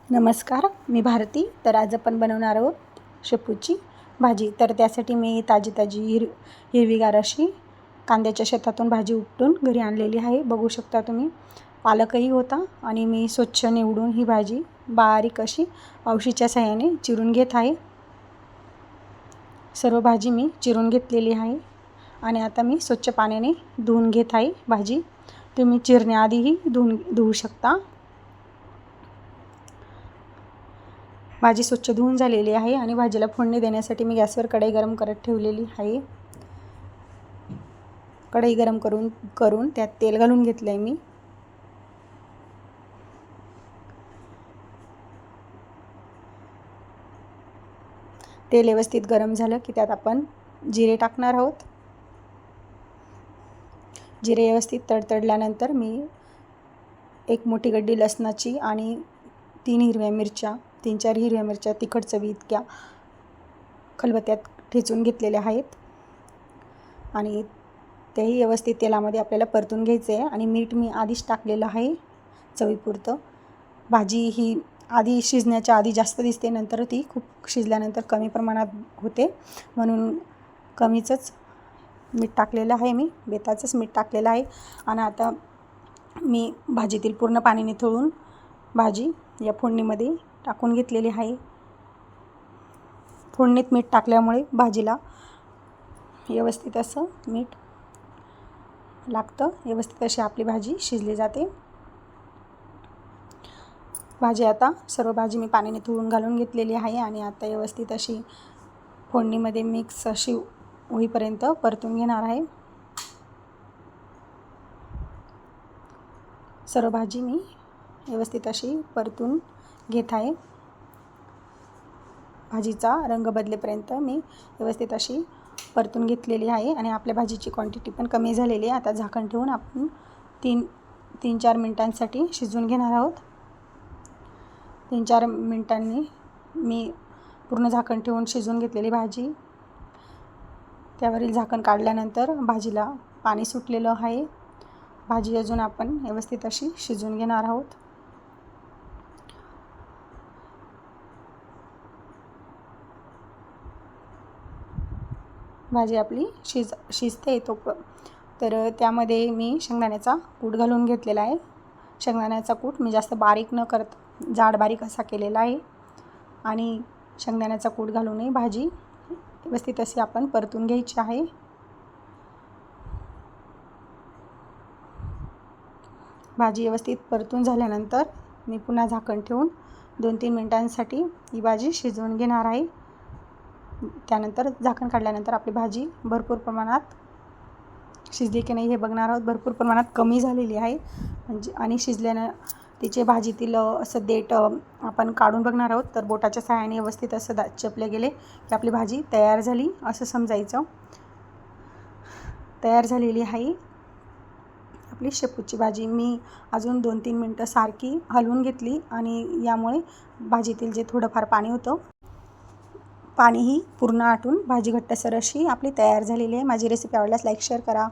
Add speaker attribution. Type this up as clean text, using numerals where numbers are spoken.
Speaker 1: नमस्कार, मी भारती. तर आज आपण बनवणार आहोत शेपूची भाजी. तर त्यासाठी मी ताजी हिरवीगार अशी कांद्याच्या शेतातून भाजी उपटून घरी आणलेली आहे. बघू शकता तुम्ही, पालकही होता आणि मी स्वच्छ निवडून ही भाजी बारीक अशी औशीच्या साहाय्याने चिरून घेत आहे. सर्व भाजी मी चिरून घेतलेली आहे आणि आता मी स्वच्छ पाण्याने धुवून घेत आहे भाजी. तुम्ही चिरण्याआधीही धुवू शकता. भाजी स्वच्छ धुवून झालेली आहे आणि भाजीला फोडणी देण्यासाठी मी गॅसवर कढई गरम करत ठेवलेली आहे. कढई गरम करून त्यात तेल घालून घेतलं आहे मी. तेल व्यवस्थित गरम झालं की त्यात आपण जिरे टाकणार आहोत. जिरे व्यवस्थित तडतडल्यानंतर मी एक मोठी गड्डी लसणाची आणि 3-4 हिरव्या मिरच्या तिखट चवी इतक्या खलबत्त्यात ठेचून घेतलेल्या आहेत आणि तेही व्यवस्थित तेलामध्ये आपल्याला परतून घ्यायचे आहे. आणि मीठ मी आधीच टाकलेलं आहे चवीपुरतं. भाजी ही आधी शिजण्याच्या आधी जास्त दिसते, नंतर ती खूप शिजल्यानंतर कमी प्रमाणात होते, म्हणून कमीचंच मीठ टाकलेलं आहे. मी बेताचंच मीठ टाकलेलं आहे. आणि आता मी भाजीतील पूर्ण पाणी निथळून भाजी या फोडणीमध्ये टाकून घेतलेली आहे. फोडणीत मीठ टाकल्यामुळे भाजीला व्यवस्थित असं मीठ लागतं, व्यवस्थित अशी आपली भाजी शिजली जाते. सर्व भाजी मी पाणी निथळून घालून घेतलेली आहे आणि आता व्यवस्थित अशी फोडणीमध्ये मिक्स अशी होईपर्यंत परतून घेणार आहे. सर्व भाजी मी व्यवस्थित अशी परतून घेत आहे. भाजीचा रंग बदलेपर्यंत मी व्यवस्थित अशी परतून घेतलेली आहे आणि आपल्या भाजीची क्वांटिटी पण कमी झालेली आहे. आता झाकण ठेवून आपण 3-4 मिनिटांसाठी शिजवून घेणार आहोत. 3-4 मिनिटांनी मी पूर्ण झाकण ठेवून शिजवून घेतलेली भाजी, त्यावरील झाकण काढल्यानंतर भाजीला पाणी सुटलेलं आहे. भाजी अजून आपण व्यवस्थित अशी शिजवून घेणार आहोत. भाजी आपली शिजते तर त्यामध्ये मी शेंगदाण्याचा कूट घालून घेतलेला आहे. शेंगदाण्याचा कूट मी जास्त बारीक न करता जाड बारीक असा केलेला आहे आणि शेंगदाण्याचा कूट घालूनही भाजी व्यवस्थित अशी आपण परतून घ्यायची आहे. भाजी व्यवस्थित परतून झाल्यानंतर मी पुन्हा झाकण ठेवून 2-3 मिनिटांसाठी ही भाजी शिजवून घेणार आहे. त्यानंतर झाकण काढल्यानंतर आपली भाजी भरपूर प्रमाणात शिजली की नाही हे बघणार आहोत. भरपूर प्रमाणात कमी झालेली आहे म्हणजे आणि शिजल्यानं तिचे भाजीतील असं देठ आपण काढून बघणार आहोत. तर बोटाच्या साहाय्याने व्यवस्थित असं चेपले गेले की आपली भाजी तयार झाली असं समजायचं. तयार झालेली आहे आपली शेपूची भाजी. मी अजून 2-3 मिनटं सारखी हलवून घेतली आणि यामुळे भाजीतील जे थोडंफार पाणी होतं पाणीही पूर्ण आटून भाजी घट्टसर अशी आपली तयार झालेली आहे. माझी रेसिपी आवडल्यास लाईक शेअर करा.